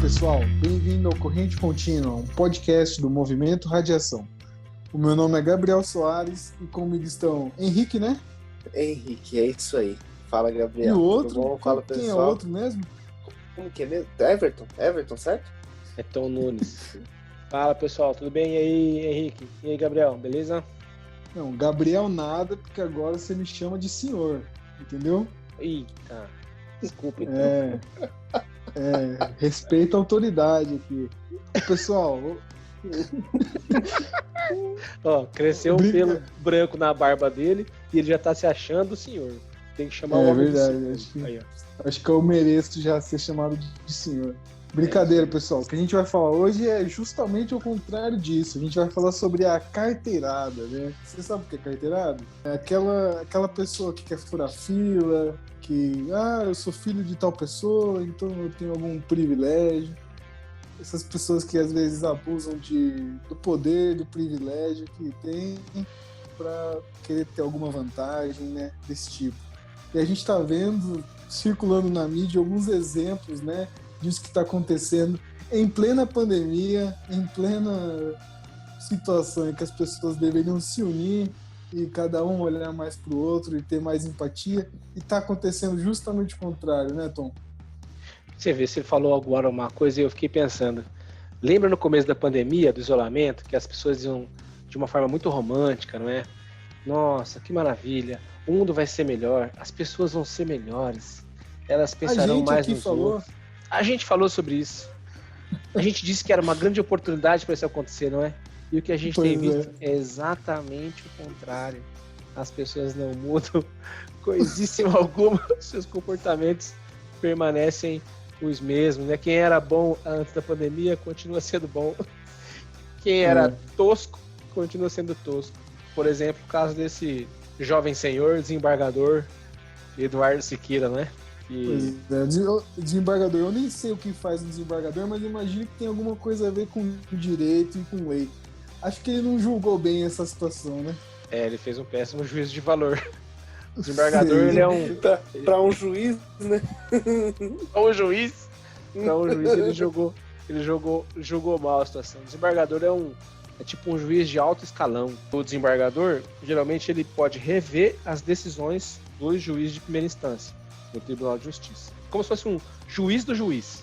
pessoal, bem-vindo ao Corrente Contínua, um podcast do Movimento Radiação. O meu nome é Gabriel Soares e comigo estão Henrique, né? Henrique, é isso aí. Fala, Gabriel. E o outro? Tudo bom? Fala, Quem pessoal. é o outro mesmo? Como que é mesmo? Everton, certo? É Tom Nunes. Fala, pessoal, tudo bem? E aí, Henrique? E aí, Gabriel, beleza? Não, Gabriel nada, porque agora você me chama de senhor, entendeu? Eita, desculpa então. Respeita a autoridade aqui. Pessoal, Ó, cresceu um pelo branco na barba dele e ele já tá se achando o senhor. Tem que chamar o homem verdade, de senhor. Aí, acho que eu mereço já ser chamado de senhor. Brincadeira, pessoal. O que a gente vai falar hoje é justamente o contrário disso. A gente vai falar sobre a carteirada, né? Você sabe o que é carteirada? É aquela pessoa que quer furar fila, que, eu sou filho de tal pessoa, então eu tenho algum privilégio. Essas pessoas que às vezes abusam do poder, do privilégio que tem para querer ter alguma vantagem, né? Desse tipo. E a gente está vendo, circulando na mídia, alguns exemplos, né? Disso que está acontecendo em plena pandemia, em plena situação em que as pessoas deveriam se unir e cada um olhar mais para o outro e ter mais empatia, e está acontecendo justamente o contrário, né, Tom? Você falou agora uma coisa e eu fiquei pensando. Lembra no começo da pandemia, do isolamento, que as pessoas diziam de uma forma muito romântica, não é? Nossa, que maravilha, o mundo vai ser melhor, as pessoas vão ser melhores, elas pensarão mais nos outros. A gente falou sobre isso. A gente disse que era uma grande oportunidade para isso acontecer, não é? E o que a gente tem visto é exatamente o contrário. As pessoas não mudam coisíssima alguma, seus comportamentos permanecem os mesmos, né? Quem era bom antes da pandemia continua sendo bom. Quem era tosco continua sendo tosco. Por exemplo, o caso desse jovem senhor desembargador Eduardo Siqueira, né? Desembargador, eu nem sei o que faz um desembargador, mas imagino que tem alguma coisa a ver com direito e com lei. Acho que ele não julgou bem essa situação, né? Ele fez um péssimo juízo de valor. O desembargador, ele é um... Para um juiz, né? Para um juiz, ele jogou mal a situação. O desembargador é tipo um juiz de alto escalão. O desembargador, geralmente, ele pode rever as decisões dos juízes de primeira instância no Tribunal de Justiça. Como se fosse um juiz do juiz.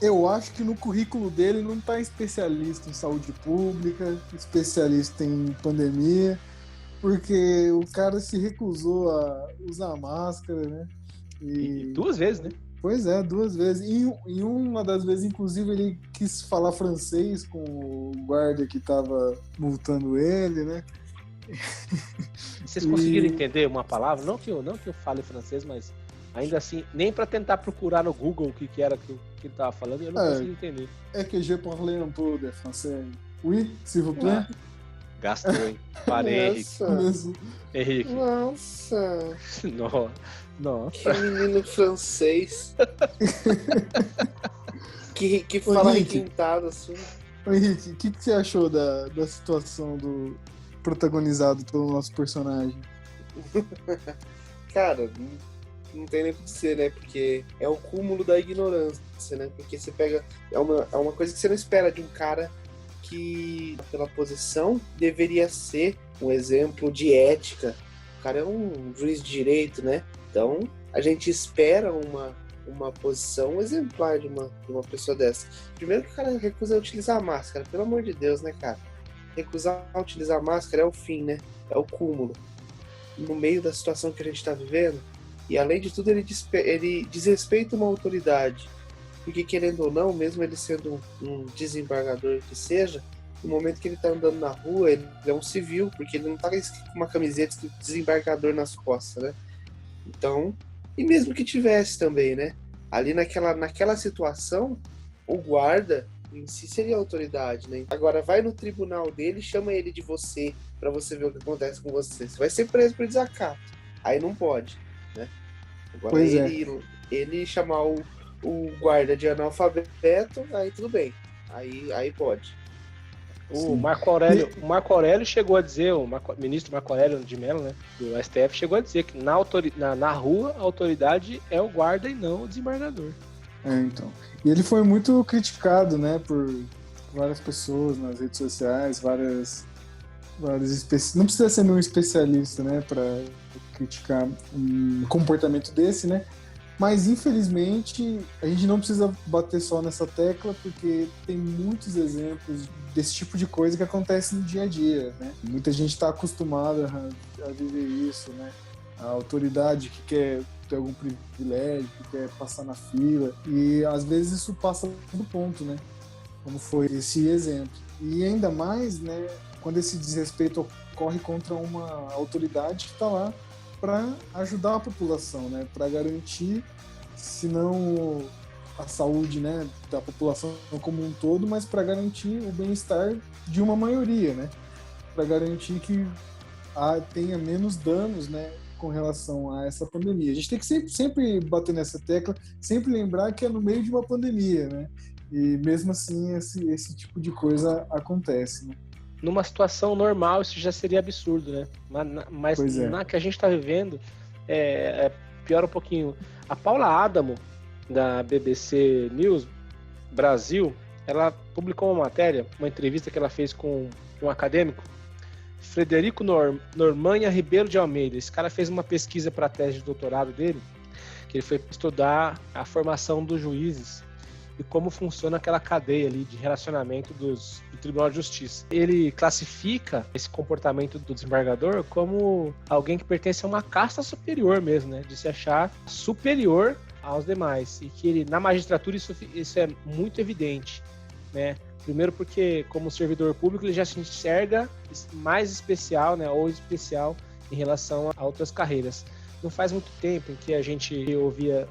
Eu acho que no currículo dele não está especialista em saúde pública, especialista em pandemia, porque o cara se recusou a usar máscara, né? E 2 vezes, né? Pois é, 2 vezes. E uma das vezes, inclusive, ele quis falar francês com o guarda que estava multando ele, né? Vocês conseguiram entender uma palavra? Não que eu fale francês, mas ainda assim, nem para tentar procurar no Google o que era que ele estava falando, eu não consegui entender. É que je parle un peu de français. Oui, s'il vous plaît. Gastou, hein? Parei, Henrique. Nossa. Nossa. Que menino francês. que fala requintado assim. Henrique, o que você achou da situação protagonizado pelo nosso personagem? Cara, não tem nem o que dizer, né? Porque é o cúmulo da ignorância, né? Porque você pega... É uma coisa que você não espera de um cara que, pela posição, deveria ser um exemplo de ética. O cara é um juiz de direito, né? Então, a gente espera uma posição exemplar de uma pessoa dessa. Primeiro que o cara recusa utilizar a máscara. Pelo amor de Deus, né, cara? Recusar utilizar a máscara é o fim, né? É o cúmulo. No meio da situação que a gente está vivendo. E, além de tudo, ele desrespeita uma autoridade. Porque, querendo ou não, mesmo ele sendo um desembargador que seja, no momento que ele está andando na rua, ele é um civil, porque ele não está com uma camiseta de desembargador nas costas, né? Então, e mesmo que tivesse também, né? Ali naquela situação, o guarda em si seria a autoridade, né? Agora, vai no tribunal dele e chama ele de você, para você ver o que acontece com você. Você vai ser preso por desacato. Aí não pode, né? Agora, ele chamar o guarda de analfabeto, aí tudo bem. Aí pode. O Marco Aurélio chegou a dizer, ministro Marco Aurélio de Mello, né, do STF, chegou a dizer que na rua a autoridade é o guarda e não o desembargador. Então. E ele foi muito criticado, né, por várias pessoas nas redes sociais, várias não precisa ser nenhum especialista, né, para criticar um comportamento desse, né? Mas infelizmente a gente não precisa bater só nessa tecla, porque tem muitos exemplos desse tipo de coisa que acontece no dia a dia, né? Muita gente está acostumada a viver isso, né? A autoridade que quer ter algum privilégio, que quer passar na fila, e às vezes isso passa do ponto, né? Como foi esse exemplo. E ainda mais, né, quando esse desrespeito ocorre contra uma autoridade que está lá para ajudar a população, né, para garantir, se não a saúde, né, da população como um todo, mas para garantir o bem-estar de uma maioria, né, para garantir que tenha menos danos, né, com relação a essa pandemia. A gente tem que sempre bater nessa tecla, sempre lembrar que é no meio de uma pandemia, né, e mesmo assim esse tipo de coisa acontece, né. Numa situação normal isso já seria absurdo, né? Mas na que a gente está vivendo, piora um pouquinho. A Paula Adamo, da BBC News Brasil, ela publicou uma matéria, uma entrevista que ela fez com um acadêmico, Frederico Normanha Ribeiro de Almeida. Esse cara fez uma pesquisa para a tese de doutorado dele, que ele foi estudar a formação dos juízes e como funciona aquela cadeia ali de relacionamento do Tribunal de Justiça. Ele classifica esse comportamento do desembargador como alguém que pertence a uma casta superior mesmo, né? De se achar superior aos demais. E que ele, na magistratura isso é muito evidente, né? Primeiro porque, como servidor público, ele já se enxerga mais especial, né? Ou especial em relação a outras carreiras. Não faz muito tempo em que a gente ouvia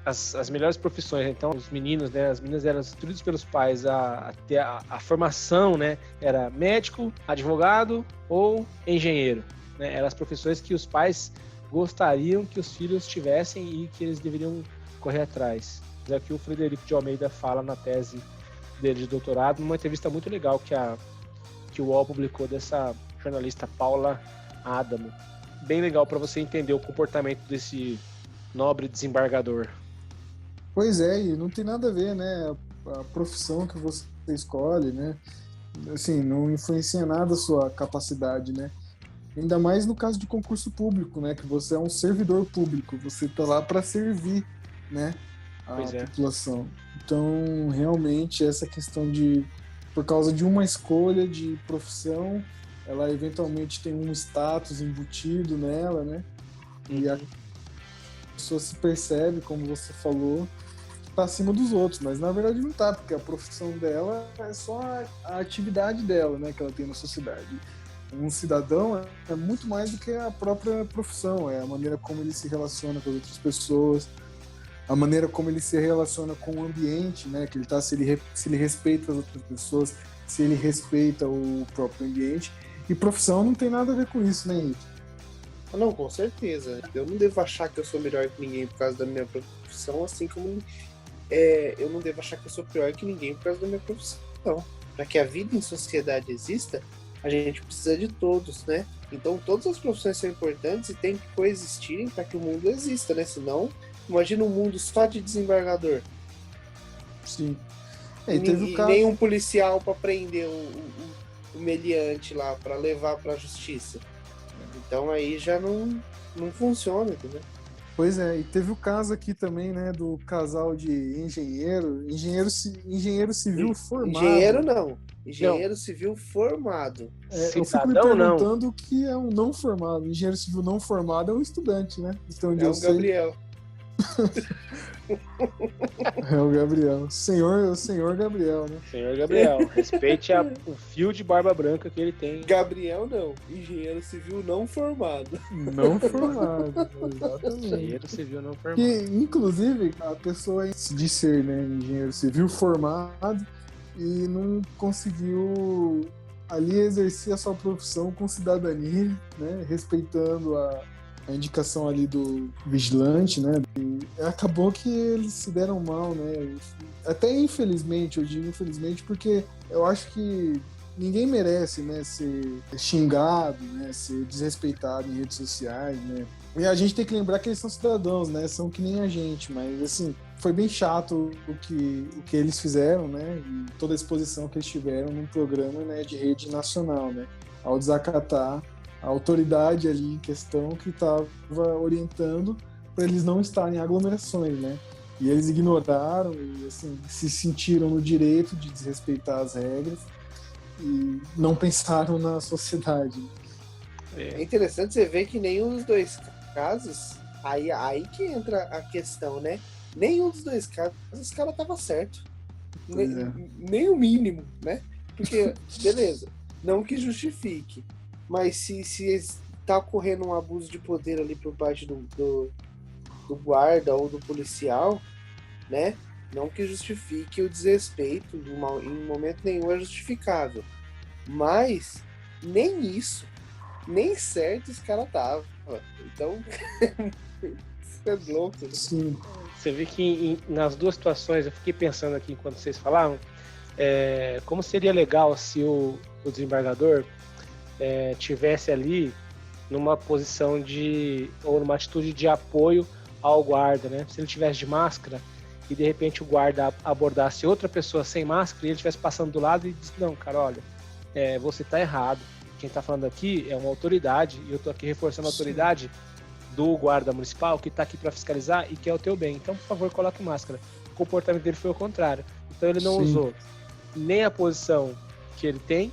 as melhores profissões, então os meninos, né, as meninas eram instruídos pelos pais a ter a formação, né, era médico, advogado ou engenheiro, né, eram as profissões que os pais gostariam que os filhos tivessem e que eles deveriam correr atrás. É o que o Frederico de Almeida fala na tese dele de doutorado, numa entrevista muito legal que o UOL publicou dessa jornalista Paula Adamo. Bem legal para você entender o comportamento desse nobre desembargador. Pois é, e não tem nada a ver, né? A profissão que você escolhe, né? Assim, não influencia nada a sua capacidade, né? Ainda mais no caso de concurso público, né? Que você é um servidor público, você está lá para servir, né? A população. Então, realmente, essa questão de, por causa de uma escolha de profissão, ela eventualmente tem um status embutido nela, né? E a pessoa se percebe, como você falou, que está acima dos outros, mas na verdade não está, porque a profissão dela é só a atividade dela, né, que ela tem na sociedade. Um cidadão é muito mais do que a própria profissão, é a maneira como ele se relaciona com as outras pessoas, a maneira como ele se relaciona com o ambiente, né, que ele tá, se ele respeita as outras pessoas, se ele respeita o próprio ambiente. E profissão não tem nada a ver com isso, né, Henrique? Não, com certeza. Eu não devo achar que eu sou melhor que ninguém por causa da minha profissão, assim como eu não devo achar que eu sou pior que ninguém por causa da minha profissão. Para que a vida em sociedade exista, a gente precisa de todos, né? Então todas as profissões são importantes e tem que coexistirem para que o mundo exista, né? Senão, imagina um mundo só de desembargador. Sim. E nem um policial para prender o meliante lá, para levar para a justiça. Então aí já não funciona, entendeu? Pois é, e teve o caso aqui também, né, do casal de engenheiro civil formado. Engenheiro civil formado. Eu fico me perguntando o que é um não formado. Engenheiro civil não formado é um estudante, né? Então, é o Gabriel. É o Gabriel. O senhor Gabriel, né? Senhor Gabriel. Respeite o fio de barba branca que ele tem. Gabriel não. Engenheiro civil não formado. Não formado, exatamente. Engenheiro civil não formado. E, inclusive, a pessoa de ser, né, engenheiro civil formado e não conseguiu ali exercer a sua profissão com cidadania, né? Respeitando a indicação ali do vigilante, né? E acabou que eles se deram mal, né? Até infelizmente, eu digo infelizmente, porque eu acho que ninguém merece, né, ser xingado, né, ser desrespeitado em redes sociais, né. E a gente tem que lembrar que eles são cidadãos, né, são que nem a gente, mas assim, foi bem chato o que eles fizeram, né, e toda a exposição que eles tiveram num programa, né, de rede nacional, né, ao desacatar a autoridade ali em questão que estava orientando para eles não estarem em aglomerações, né. E eles ignoraram e assim, se sentiram no direito de desrespeitar as regras e não pensaram na sociedade. É interessante você ver que nenhum dos dois casos, aí que entra a questão, né? Nenhum dos dois casos, os caras tava certo. Nem o mínimo, né? Porque, beleza, não que justifique, mas se está ocorrendo um abuso de poder ali por parte do guarda ou do policial, né? Não que justifique o desrespeito, em momento nenhum é justificável. Mas nem isso, nem certo os caras estavam. Então, isso é louco. Né? Sim. Você vê que nas duas situações, eu fiquei pensando aqui enquanto vocês falavam, como seria legal se o desembargador tivesse ali numa posição ou numa atitude de apoio ao guarda, né? Se ele tivesse de máscara e de repente o guarda abordasse outra pessoa sem máscara e ele estivesse passando do lado e disse, não, cara, olha, você tá errado. Quem tá falando aqui é uma autoridade e eu tô aqui reforçando a autoridade do guarda municipal que tá aqui para fiscalizar e quer o teu bem. Então, por favor, coloque máscara. O comportamento dele foi o contrário. Então, ele não usou nem a posição que ele tem,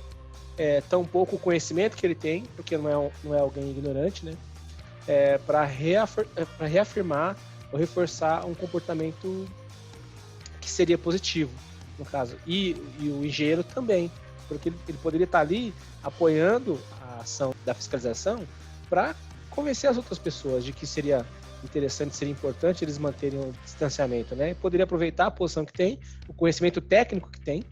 tampouco o conhecimento que ele tem, porque não é alguém ignorante, né? Para reafirmar ou reforçar um comportamento que seria positivo, no caso. E o engenheiro também, porque ele poderia estar ali apoiando a ação da fiscalização para convencer as outras pessoas de que seria interessante, seria importante eles manterem o distanciamento, né? E poderia aproveitar a posição que tem, o conhecimento técnico que tem,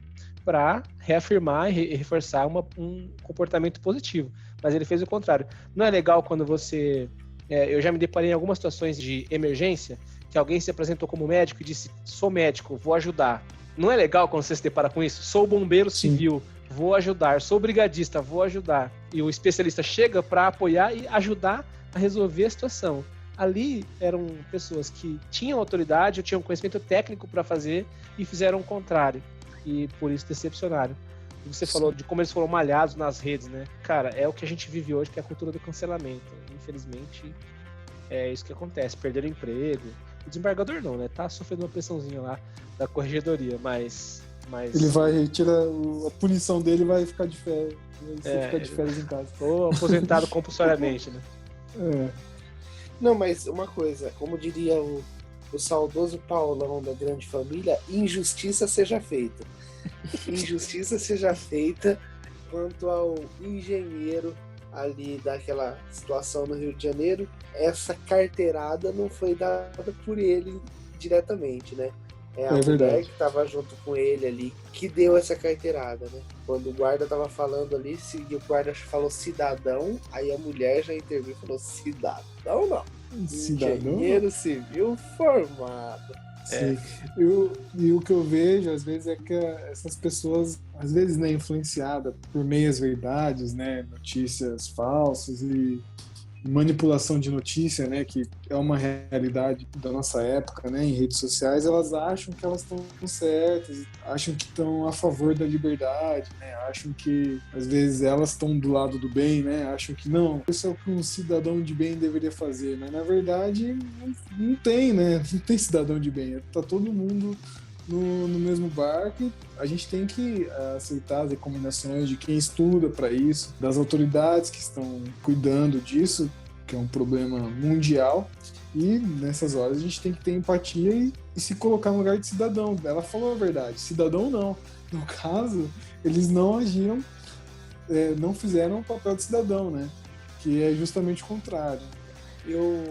para reafirmar e reforçar um comportamento positivo. Mas ele fez o contrário. Não é legal quando você... eu já me deparei em algumas situações de emergência, que alguém se apresentou como médico e disse, sou médico, vou ajudar. Não é legal quando você se depara com isso? Sou bombeiro civil, vou ajudar. Sou brigadista, vou ajudar. E o especialista chega para apoiar e ajudar a resolver a situação. Ali eram pessoas que tinham autoridade, tinham conhecimento técnico para fazer e fizeram o contrário. E por isso decepcionaram. E você falou de como eles foram malhados nas redes, né? Cara, é o que a gente vive hoje, que é a cultura do cancelamento. Infelizmente, é isso que acontece. Perderam o emprego. O desembargador não, né? Tá sofrendo uma pressãozinha lá da corregedoria, mas... Ele vai tirar a punição dele, vai ficar de férias. Ficar de férias em casa. Ou aposentado compulsoriamente, né? Não, mas uma coisa, como diria o saudoso Paulão da Grande Família, injustiça seja feita. Injustiça seja feita quanto ao engenheiro ali daquela situação no Rio de Janeiro. Essa carteirada não foi dada por ele diretamente, né? É a mulher verdade. Que estava junto com ele ali que deu essa carteirada, né? Quando o guarda estava falando ali, o guarda falou cidadão, aí a mulher já interviu e falou cidadão não. Cidadão? Engenheiro civil formado. E o que eu vejo, às vezes, é que essas pessoas, às vezes, né, influenciadas por meias verdades, né, notícias falsas e manipulação de notícia, né, que é uma realidade da nossa época, né, em redes sociais, elas acham que elas estão certas, acham que estão a favor da liberdade, né, acham que às vezes elas estão do lado do bem, né, acham que não, isso é o que um cidadão de bem deveria fazer, mas na verdade não tem, né, não tem cidadão de bem, tá todo mundo no mesmo barco. A gente tem que aceitar as recomendações de quem estuda para isso, das autoridades que estão cuidando disso, que é um problema mundial, e nessas horas a gente tem que ter empatia e se colocar no lugar de cidadão. Ela falou a verdade, cidadão não. No caso, eles não agiram, não fizeram o papel de cidadão, né? Que é justamente o contrário. Eu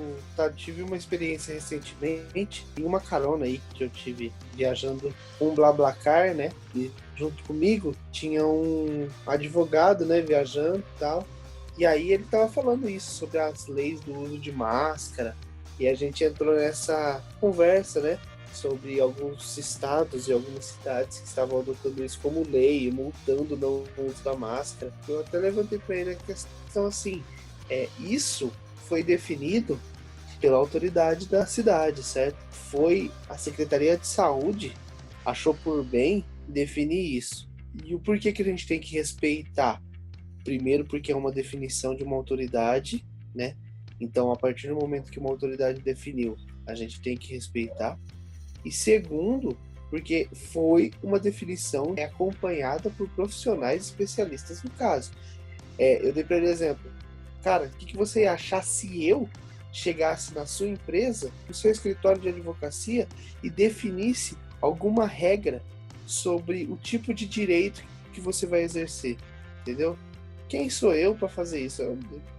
tive uma experiência recentemente em uma carona aí que eu tive viajando com um BlaBlaCar, né? E junto comigo tinha um advogado, né? Viajando e tal. E aí ele tava falando isso sobre as leis do uso de máscara. E a gente entrou nessa conversa, né? sobre alguns estados e algumas cidades que estavam adotando isso como lei, multando não o uso da máscara. Eu até levantei para ele a questão assim, isso foi definido pela autoridade da cidade, certo? Foi a Secretaria de Saúde achou por bem definir isso. E o porquê que a gente tem que respeitar? Primeiro, porque é uma definição de uma autoridade, né? Então, a partir do momento que uma autoridade definiu, a gente tem que respeitar. E segundo, porque foi uma definição acompanhada por profissionais especialistas no caso. Eu dei para ele exemplo. Cara, o que você ia achar se eu chegasse na sua empresa, no seu escritório de advocacia e definisse alguma regra sobre o tipo de direito que você vai exercer, entendeu? Quem sou eu para fazer isso?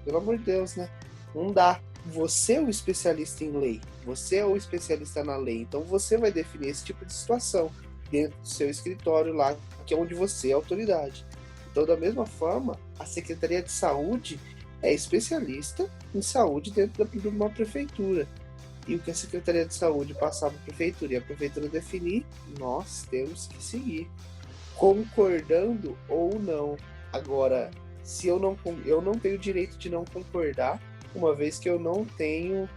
Pelo amor de Deus, né? Não dá. Você é o especialista em lei, você é o especialista na lei, então você vai definir esse tipo de situação dentro do seu escritório lá, que é onde você é autoridade. Então, da mesma forma, a Secretaria de Saúde é especialista em saúde dentro de uma prefeitura. E o que a Secretaria de Saúde passar para a prefeitura e a prefeitura definir, nós temos que seguir, concordando ou não. Agora, se eu não tenho o direito de não concordar, uma vez que eu não tenho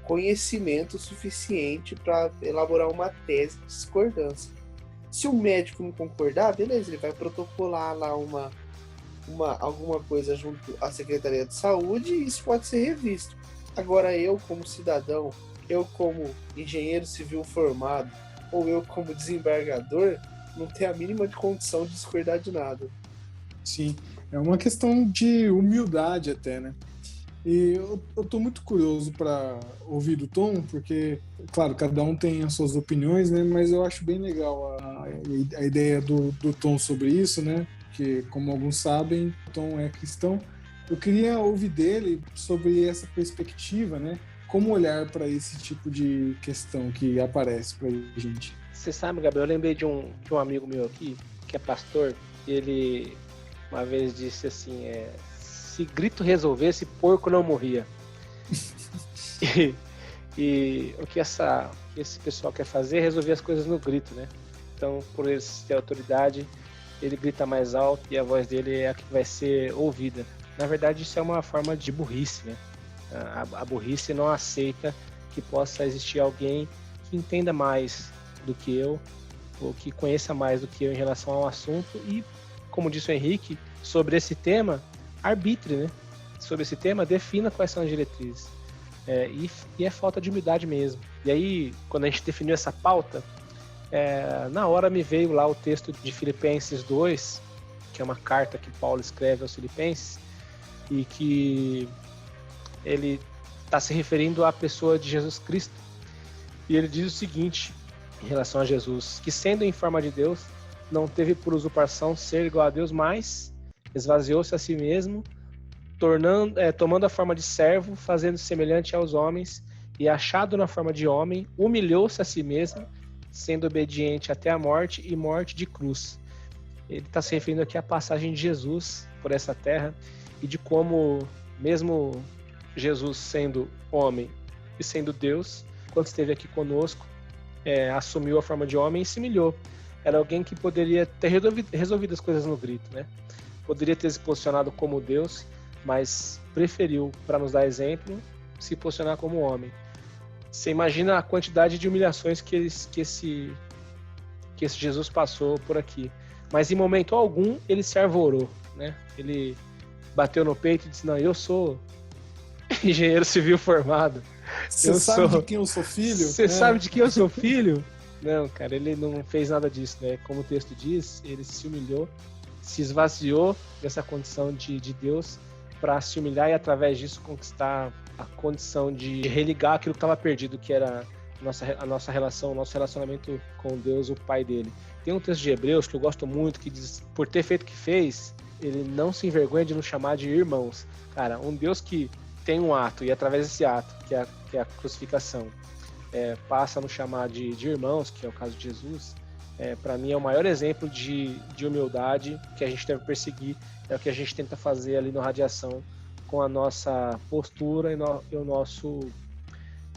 conhecimento suficiente para elaborar uma tese de discordância. Se o médico não concordar, beleza, ele vai protocolar lá alguma coisa junto à Secretaria de Saúde e isso pode ser revisto. Agora eu como cidadão, eu como engenheiro civil formado ou eu como desembargador, não tenho a mínima de condição de discordar de nada. Sim, é uma questão de humildade até, né? E eu tô muito curioso para ouvir do Tom, porque, claro, cada um tem as suas opiniões, né? Mas eu acho bem legal a ideia do Tom sobre isso, né? Que, como alguns sabem, o Tom é cristão. Eu queria ouvir dele sobre essa perspectiva, né? Como olhar para esse tipo de questão que aparece para a gente. Você sabe, Gabriel, eu lembrei de um amigo meu aqui, que é pastor, e ele uma vez disse assim, se grito resolvesse, porco não morria. e o que esse pessoal quer fazer é resolver as coisas no grito, né? Então, por ele ter autoridade, ele grita mais alto e a voz dele é a que vai ser ouvida. Na verdade, isso é uma forma de burrice, né? A burrice não aceita que possa existir alguém que entenda mais do que eu, ou que conheça mais do que eu em relação ao assunto e, como disse o Henrique, sobre esse tema, arbitre, né? Sobre esse tema, defina quais são as diretrizes. E é falta de humildade mesmo. E aí, quando a gente definiu essa pauta, na hora me veio lá o texto de Filipenses 2, que é uma carta que Paulo escreve aos Filipenses, e que ele está se referindo à pessoa de Jesus Cristo. E ele diz o seguinte, em relação a Jesus, que sendo em forma de Deus, não teve por usurpação ser igual a Deus, mas esvaziou-se a si mesmo, tomando a forma de servo, fazendo-se semelhante aos homens, e achado na forma de homem, humilhou-se a si mesmo, sendo obediente até a morte e morte de cruz. Ele está se referindo aqui à passagem de Jesus por essa terra e de como, mesmo Jesus sendo homem e sendo Deus, quando esteve aqui conosco, assumiu a forma de homem e se humilhou. Era alguém que poderia ter resolvido as coisas no grito, né? Poderia ter se posicionado como Deus, mas preferiu, para nos dar exemplo, se posicionar como homem. Você imagina a quantidade de humilhações que esse Jesus passou por aqui. Mas em momento algum ele se arvorou, né? Ele bateu no peito e disse, não, eu sou engenheiro civil formado. Você sabe de quem eu sou filho? Você sabe de quem eu sou filho? Não, cara, ele não fez nada disso, né? Como o texto diz, ele se humilhou, se esvaziou dessa condição de Deus para se humilhar e através disso conquistar a condição de religar aquilo que estava perdido, que era a nossa relação, o nosso relacionamento com Deus, o Pai dele. Tem um texto de Hebreus que eu gosto muito, que diz, por ter feito o que fez, ele não se envergonha de nos chamar de irmãos. Cara, um Deus que tem um ato, e através desse ato, que é a crucificação, passa a nos chamar de irmãos, que é o caso de Jesus, para mim é o maior exemplo de humildade que a gente deve perseguir, é o que a gente tenta fazer ali no Radiação, com a nossa postura e o nosso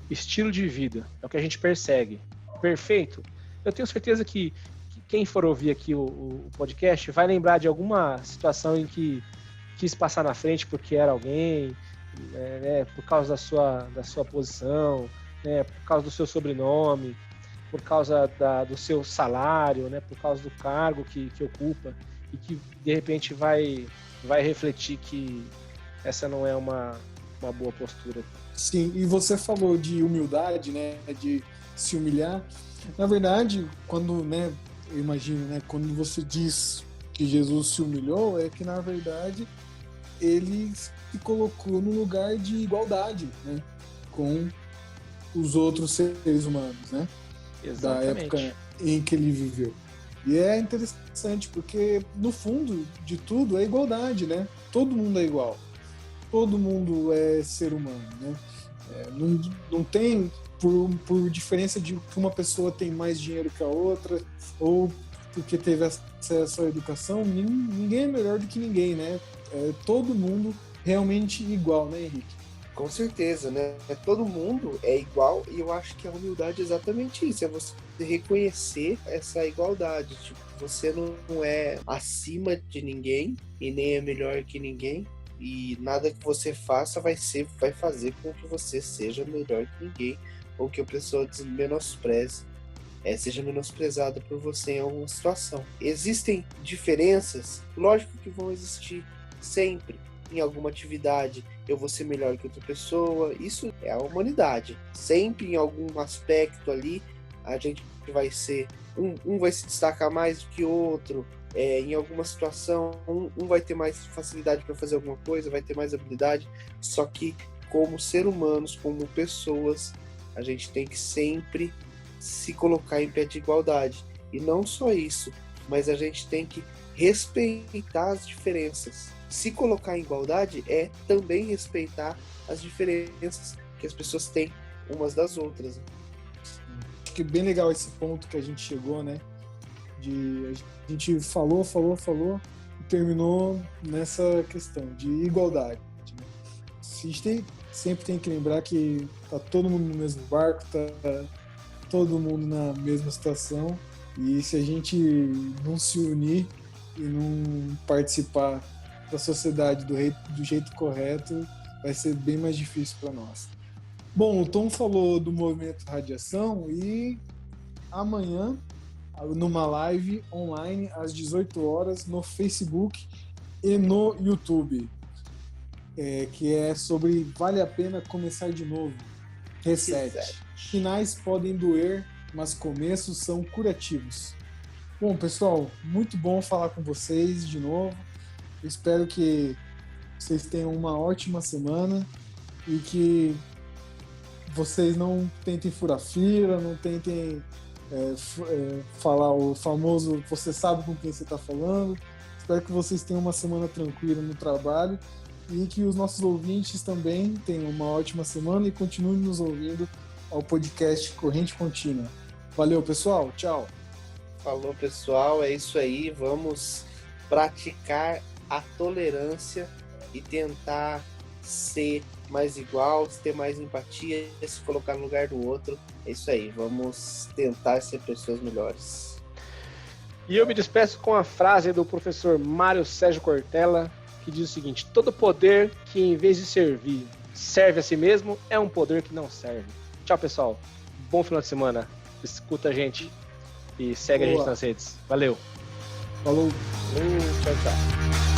estilo de vida, é o que a gente persegue. perfeito, eu tenho certeza que quem for ouvir aqui o podcast vai lembrar de alguma situação em que quis passar na frente porque era alguém, né, por causa da sua posição, né, por causa do seu sobrenome, por causa do seu salário, né, por causa do cargo que ocupa, e que de repente vai refletir que essa não é uma boa postura. Sim, e você falou de humildade, né, de se humilhar. Na verdade, quando, né, eu imagino, né, quando você diz que Jesus se humilhou, é que na verdade ele se colocou no lugar de igualdade, né, com os outros seres humanos, né? Exatamente. Da época em que ele viveu. E é interessante porque, no fundo de tudo, é igualdade, né? Todo mundo é igual. Todo mundo é ser humano, né? Não tem, por diferença de que uma pessoa tem mais dinheiro que a outra, ou porque teve acesso à educação, ninguém é melhor do que ninguém, né? Todo mundo realmente igual, né, Henrique? Com certeza, né? Todo mundo é igual e eu acho que a humildade é exatamente isso, é você reconhecer essa igualdade. Tipo, você não é acima de ninguém e nem é melhor que ninguém e nada que você faça vai fazer com que você seja melhor que ninguém ou que a pessoa menospreze, seja menosprezada por você em alguma situação. Existem diferenças? Lógico que vão existir sempre. Em alguma atividade eu vou ser melhor que outra pessoa, isso é a humanidade. Sempre em algum aspecto ali a gente vai ser, um vai se destacar mais do que outro, em alguma situação um vai ter mais facilidade para fazer alguma coisa, vai ter mais habilidade, só que como ser humanos, como pessoas, a gente tem que sempre se colocar em pé de igualdade. E não só isso, mas a gente tem que respeitar as diferenças. Se colocar em igualdade é também respeitar as diferenças que as pessoas têm umas das outras. Acho que é bem legal esse ponto que a gente chegou, né? A gente falou e terminou nessa questão de igualdade. Né? A gente sempre tem que lembrar que tá todo mundo no mesmo barco, tá todo mundo na mesma situação, e se a gente não se unir e não participar da sociedade do jeito correto, vai ser bem mais difícil para nós. Bom, o Tom falou do movimento Radiação e amanhã, numa live online às 18 horas no Facebook e no YouTube, que é sobre vale a pena começar de novo. Reset. Finais podem doer, mas começos são curativos. Bom, pessoal, muito bom falar com vocês de novo. Eu espero que vocês tenham uma ótima semana e que vocês não tentem furar fila, não tentem falar o famoso você sabe com quem você está falando. Espero que vocês tenham uma semana tranquila no trabalho e que os nossos ouvintes também tenham uma ótima semana e continuem nos ouvindo ao podcast Corrente Contínua. Valeu, pessoal. Tchau. Falou, pessoal. É isso aí. Vamos praticar a tolerância e tentar ser mais igual, ter mais empatia, se colocar no lugar do outro. É isso aí, vamos tentar ser pessoas melhores. E eu me despeço com a frase do professor Mário Sérgio Cortella, que diz o seguinte: todo poder que em vez de servir, serve a si mesmo, é um poder que não serve. Tchau, pessoal. Bom final de semana. Escuta a gente e segue a gente nas redes. Valeu. Falou. Tchau, tchau.